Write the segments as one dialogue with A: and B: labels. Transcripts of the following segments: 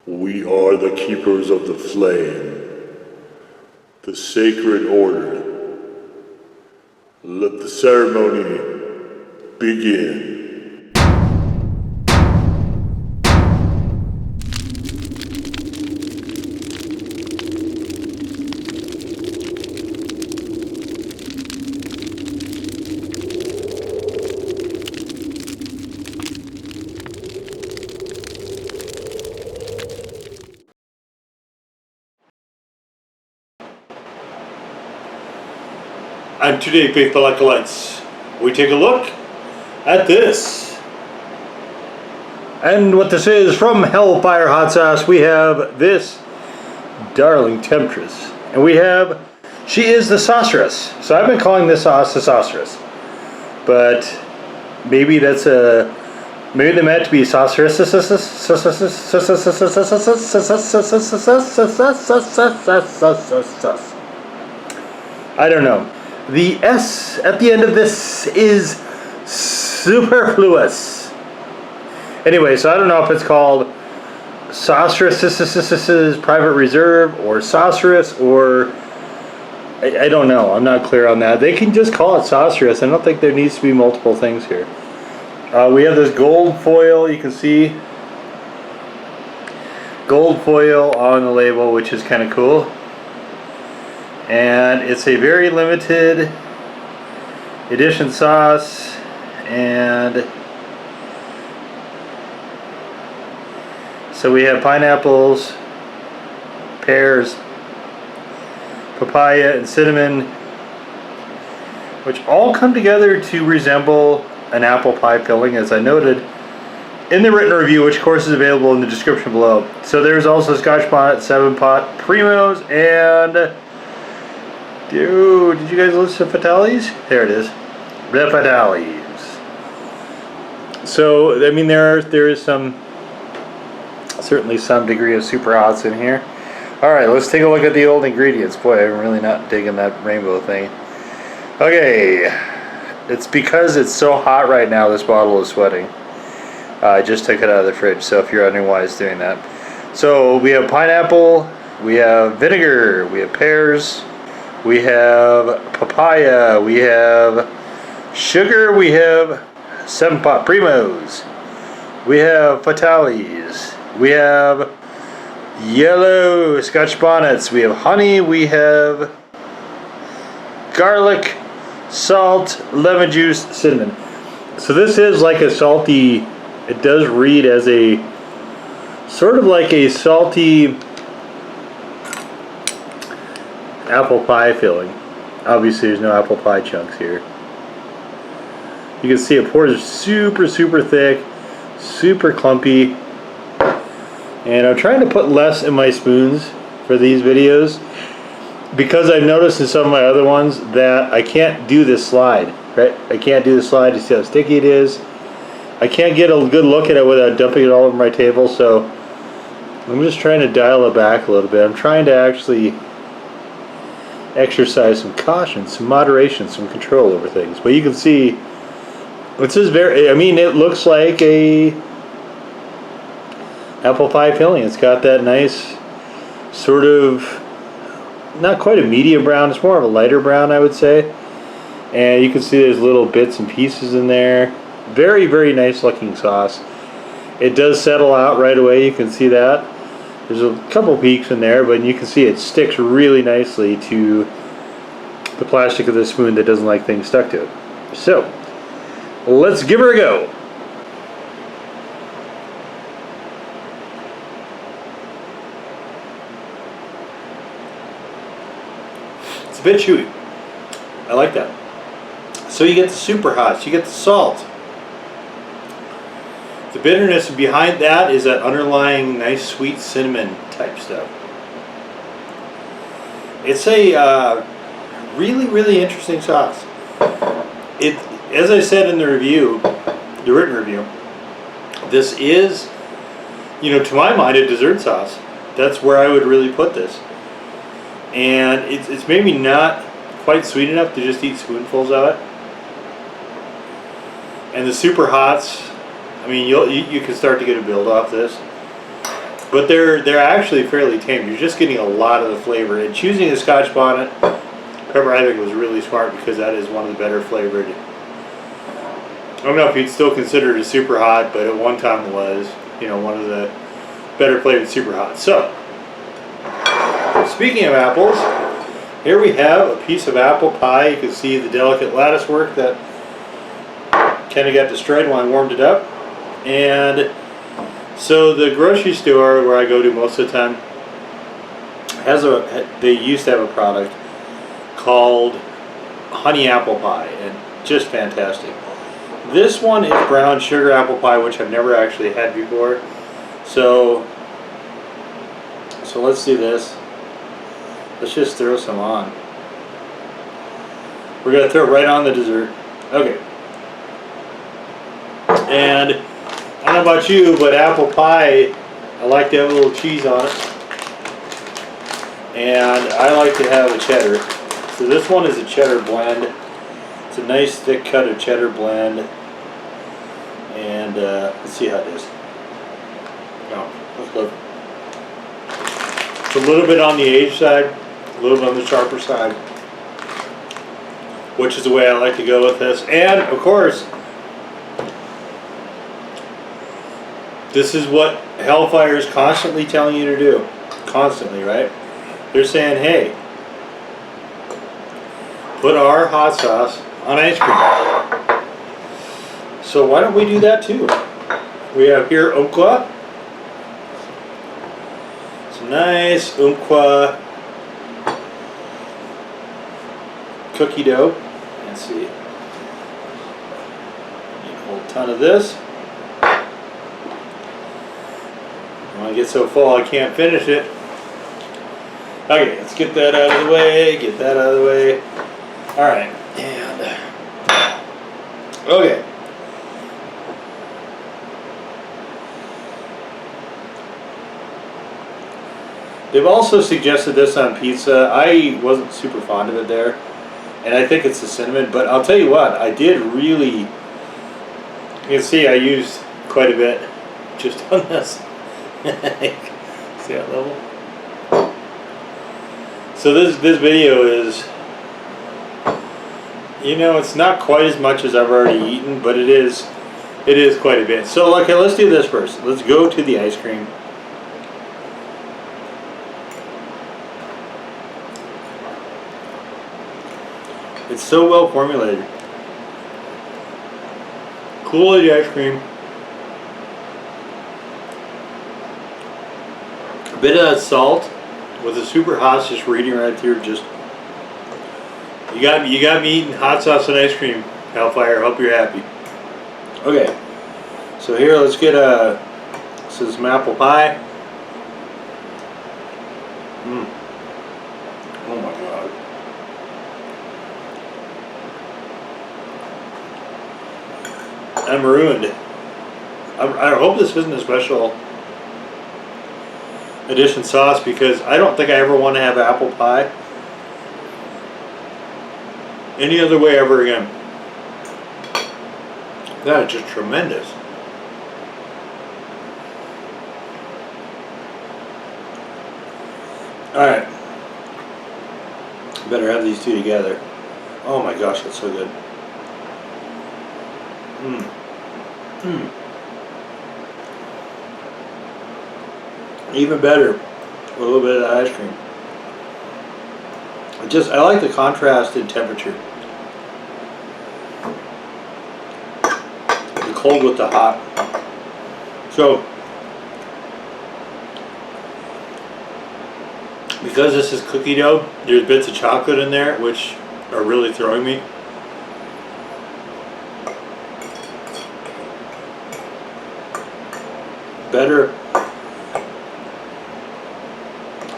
A: We are the keepers of the flame, the sacred order. Let the ceremony begin. And today, faithful acolytes, we take a look at this. And what this is from Hellfire Hot Sauce, we have this darling temptress. And we have, she is the Sauceress. So I've been calling this sauce the Sauceress. But maybe that's a, maybe they meant to be Sauceress. I don't know. The S at the end of this is superfluous. Anyway, so I don't know if it's called Sauceress's Private Reserve or Sauceress or I don't know. I'm not clear on that. They can just call it Sauceress. I don't think there needs to be multiple things here. We have this gold foil. You can see gold foil on the label, which is kind of cool. And it's a very limited edition sauce, and so we have pineapples, pears, papaya, and cinnamon, which all come together to resemble an apple pie filling, as I noted in the written review, which of course is available in the description below. So there's also Scotch bonnet, 7-pot primos, and dude, did you guys listen to Fatales? There it is. The Fatales. So, I mean, there is some, certainly some degree of super hots in here. Alright, let's take a look at the old ingredients. Boy, I'm really not digging that rainbow thing. Okay. It's because it's so hot right now, this bottle is sweating. I just took it out of the fridge, so if you're wondering why it's doing that. So, we have pineapple, we have vinegar, we have pears, we have papaya, we have sugar, we have 7-pot primos, we have fatales, we have yellow Scotch bonnets, we have honey, we have garlic, salt, lemon juice, cinnamon. So this is like a salty, it does read as a sort of like a salty apple pie filling. Obviously there's no apple pie chunks here. You can see it pours super thick, super clumpy, and I'm trying to put less in my spoons for these videos because I've noticed in some of my other ones that I can't do this slide, right? I can't do the slide. You see how sticky it is. I can't get a good look at it without dumping it all over my table, so I'm just trying to dial it back a little bit. I'm trying to actually exercise some caution, some moderation, some control over things. But you can see this is very, I mean, it looks like a apple pie filling. It's got that nice sort of, not quite a medium brown, it's more of a lighter brown, I would say. And you can see there's little bits and pieces in there. Very nice looking sauce. It does settle out right away, you can see that. There's a couple peaks in there, but you can see it sticks really nicely to the plastic of the spoon that doesn't like things stuck to it. So, let's give her a go. It's a bit chewy. I like that. So you get the super hots, you get the salt. The bitterness behind that is that underlying nice sweet cinnamon type stuff. It's a really interesting sauce. It, as I said in the review, the written review, this is, you know, to my mind, a dessert sauce. That's where I would really put this. And it's maybe not quite sweet enough to just eat spoonfuls of it. And the super hots, I mean, you can start to get a build off this. But they're actually fairly tame. You're just getting a lot of the flavor. And choosing a Scotch bonnet pepper, I think, was really smart because that is one of the better flavored. I don't know if you'd still consider it a super hot, but at one time it was, you know, one of the better flavored super hot. So, speaking of apples, here we have a piece of apple pie. You can see the delicate lattice work that kind of got destroyed when I warmed it up. And so the grocery store where I go to most of the time they used to have a product called honey apple pie, and just fantastic. This one is brown sugar apple pie, which I've never actually had before. So let's do this. Let's just throw some on. We're gonna throw it right on the dessert. Okay. And I don't know about you, but apple pie, I like to have a little cheese on it. And I like to have a cheddar. So this one is a cheddar blend. It's a nice thick cut of cheddar blend. And let's see how it is. Oh, let's look. It's a little bit on the aged side, a little bit on the sharper side, which is the way I like to go with this. And of course, this is what Hellfire is constantly telling you to do. Constantly, right? They're saying, hey, put our hot sauce on ice cream. So why don't we do that too? We have here umpqua. Some nice umpqua cookie dough. Let's see. Need a whole ton of this. When I get so full I can't finish it. Okay, let's get that out of the way, get that out of the way. Alright, and okay. They've also suggested this on pizza. I wasn't super fond of it there, and I think it's the cinnamon, but I'll tell you what, I did really, you can see I used quite a bit just on this. See that level? So this video is, you know, it's not quite as much as I've already eaten, but it is quite a bit. So okay, let's do this first. Let's go to the ice cream. It's so well formulated. Quality ice cream. A bit of that salt with the super hot just reading right through. Just you got me eating hot sauce and ice cream. Hellfire, hope you're happy. Okay, so here let's get some apple pie. Oh my god. I'm ruined. I hope this isn't a special edition sauce because I don't think I ever want to have apple pie any other way ever again. That is just tremendous. Alright. Better have these two together. Oh my gosh, that's so good. Even better with a little bit of ice cream. I like the contrast in temperature. The cold with the hot. So, because this is cookie dough, there's bits of chocolate in there which are really throwing me. Better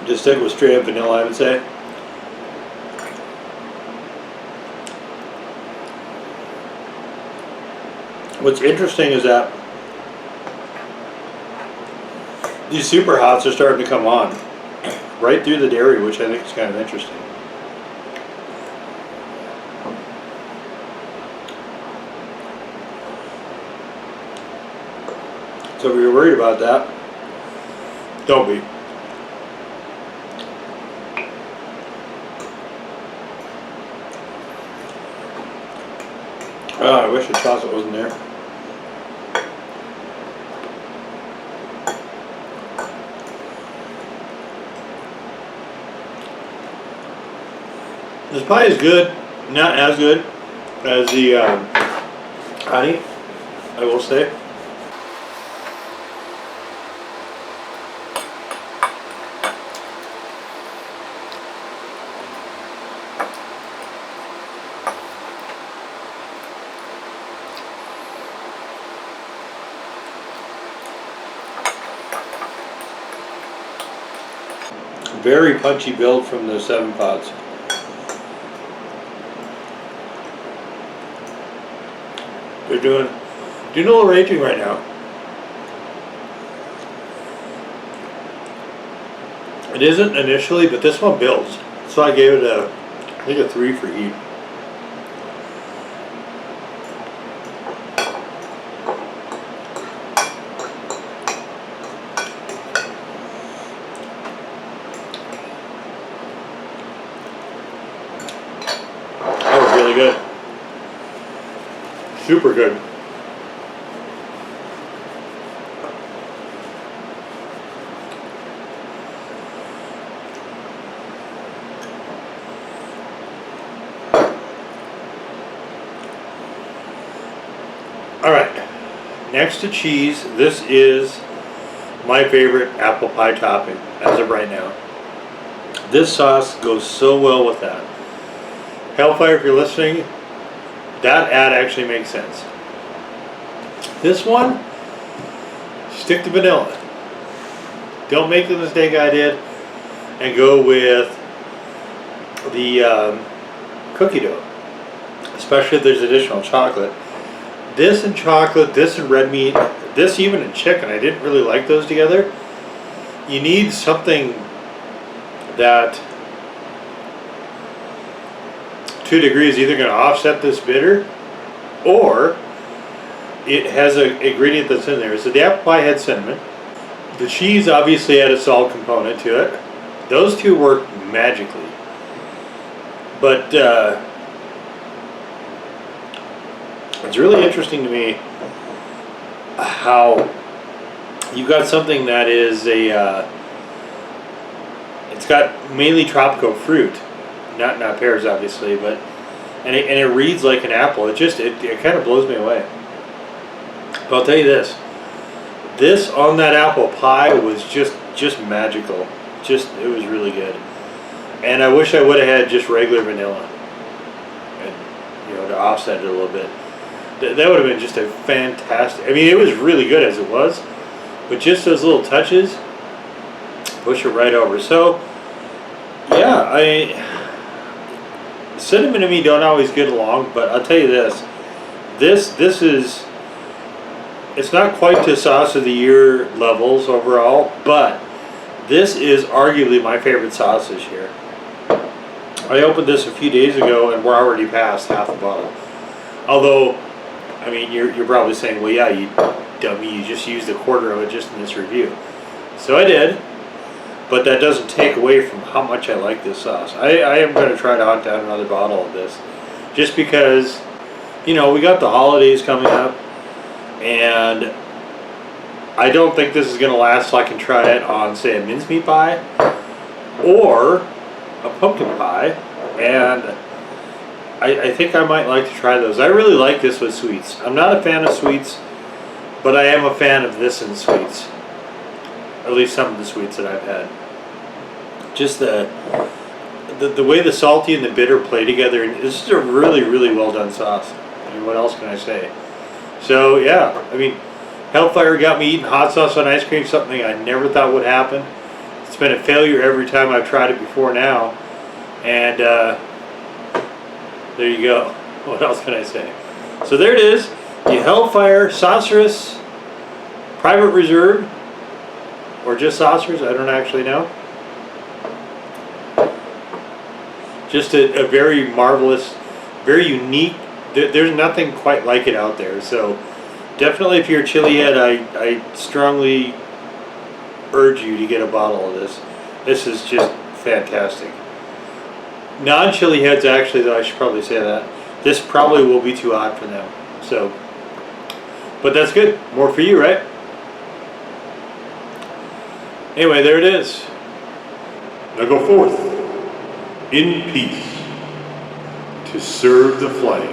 A: just stick with straight up vanilla, I would say. What's interesting is that these super hots are starting to come on right through the dairy, which I think is kind of interesting. So if you're worried about that, Don't be. Oh, I wish the chocolate wasn't there. This pie is good, not as good as the honey, I will say. Very punchy build from the 7 pots. They're doing a little raging right now. It isn't initially, but this one builds. So I gave it I think a 3 for heat. That was really good. Super good. Alright, next to cheese, this is my favorite apple pie topping as of right now. This sauce goes so well with that. Hellfire, if you're listening, that ad actually makes sense. This one, stick to vanilla. Don't make the mistake I did and go with the cookie dough, especially if there's additional chocolate. This and chocolate, this and red meat, this even and chicken, I didn't really like those together. You need something that to a degree is either going to offset this bitter or it has an ingredient that's in there. So the apple pie had cinnamon. The cheese obviously had a salt component to it. Those two work magically. But it's really interesting to me how you got something that is it's got mainly tropical fruit, not pears obviously, but and it reads like an apple. It kind of blows me away. But I'll tell you this on that apple pie was just magical. It was really good. And I wish I would have had just regular vanilla, and to offset it a little bit. That would have been just a fantastic. I mean, it was really good as it was, but just those little touches push it right over. So, yeah, cinnamon and me don't always get along, but I'll tell you this is, it's not quite to sauce of the year levels overall, but this is arguably my favorite sauce this year. I opened this a few days ago and we're already past half the bottle. Although, I mean, you're probably saying, well, yeah, you dummy, you just used a quarter of it just in this review. So I did, but that doesn't take away from how much I like this sauce. I am going to try to hunt down another bottle of this, just because, we got the holidays coming up, and I don't think this is going to last so I can try it on, say, a mincemeat pie, or a pumpkin pie, and I think I might like to try those. I really like this with sweets. I'm not a fan of sweets, but I am a fan of this in sweets. At least some of the sweets that I've had. Just the way the salty and the bitter play together. And this is a really, really well done sauce. I mean, what else can I say? So yeah, I mean, Hellfire got me eating hot sauce on ice cream, something I never thought would happen. It's been a failure every time I've tried it before now. And there you go. What else can I say? So there it is. The Hellfire Sauceress Private Reserve. Or just Saucers, I don't actually know. Just a very marvelous, very unique. There's nothing quite like it out there. So definitely if you're a chili head, I strongly urge you to get a bottle of this. This is just fantastic. Non-chili heads, actually, though, I should probably say that, this probably will be too hot for them. So, but that's good. More for you, right? Anyway, there it is.
B: Now go forth in peace to serve the flame.